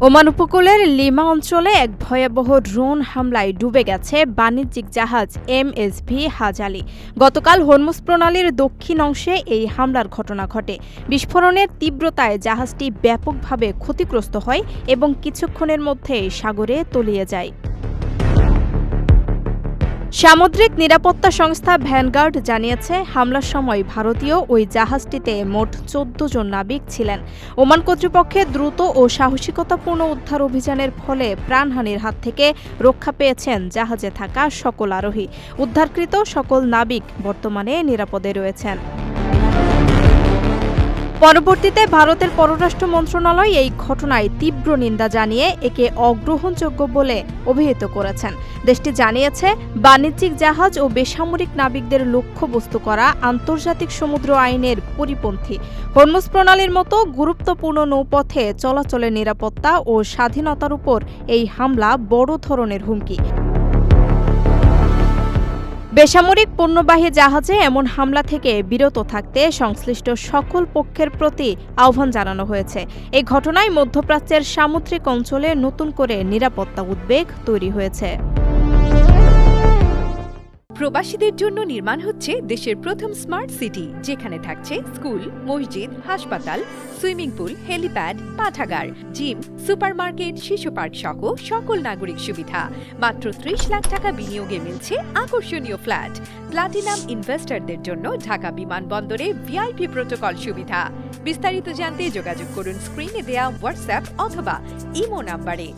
Oman উপকূলের lima অঞ্চলে এক ভয়াবহ ড্রোন হামলায় ডুবে গেছে বাণিজ্যিক জাহাজ এমএসভি হাজালি। গতকাল হরমুজ প্রণালীর দক্ষিণ অংশে এই হামলার ঘটনা ঘটে। বিস্ফোরণের তীব্রতায় জাহাজটি ব্যাপকভাবে ক্ষতিগ্রস্ত হয় এবং কিছুক্ষণের মধ্যে সাগরে তলিয়ে যায়। সামুদ্রিক নিরাপত্তা সংস্থা ভ্যানগার্ড জানিয়েছে, হামলার সময় ভারতীয় ওই জাহাজটিতে মোট ১৪ জন নাবিক ছিলেন। ওমান কর্তৃপক্ষের দ্রুত ও সাহসিকতাপূর্ণ উদ্ধার অভিযানের ফলে প্রাণহানির হাত থেকে রক্ষা পেয়েছেন জাহাজে থাকা সকল আরোহী। উদ্ধারকৃত সকল নাবিক বর্তমানে নিরাপদে রয়েছেন। পরবর্তীতে ভারতের পররাষ্ট্র মন্ত্রণালয় এই ঘটনায় তীব্র নিন্দা জানিয়ে একে অগ্রহণযোগ্য বলে অভিহিত করেছেন। দেশটি জানিয়েছে, বাণিজ্যিক জাহাজ ও বেসামরিক নাবিকদের লক্ষ্যবস্তু করা আন্তর্জাতিক সমুদ্র আইনের পরিপন্থী। হরমুজ প্রণালীর মতো গুরুত্বপূর্ণ নৌপথে চলাচলের নিরাপত্তা ও স্বাধীনতার উপর এই হামলা বড় ধরনের হুমকি। বেসামরিক পণ্যবাহী জাহাজে এমন হামলা থেকে বিরত থাকতে সংশ্লিষ্ট সকল পক্ষের প্রতি আহ্বান জানানো হয়েছে। এই ঘটনায় মধ্যপ্রাচ্যের সামুদ্রিক অঞ্চলে নতুন করে নিরাপত্তা উদ্বেগ তৈরি হয়েছে। প্রবাসীদের জন্য নির্মাণ হচ্ছে দেশের প্রথম স্মার্ট সিটি, যেখানে থাকছে স্কুল, মসজিদ, হাসপাতাল, সুইমিং পুল, হেলিপ্যাড, পাঠাগার, জিম, সুপারমার্কেট, শিশু পার্ক সহ সকল নাগরিক সুবিধা। মাত্র ৩০ লাখ টাকা বিনিয়োগে মিলছে আকর্ষণীয় ফ্ল্যাট। প্লাটিনাম ইনভেস্টরদের জন্য ঢাকা বিমানবন্দরে ভিআইপি প্রোটোকল সুবিধা। বিস্তারিত জানতে যোগাযোগ করুন স্ক্রিনে দেয়া হোয়াটসঅ্যাপ অথবা ইমো নাম্বারে।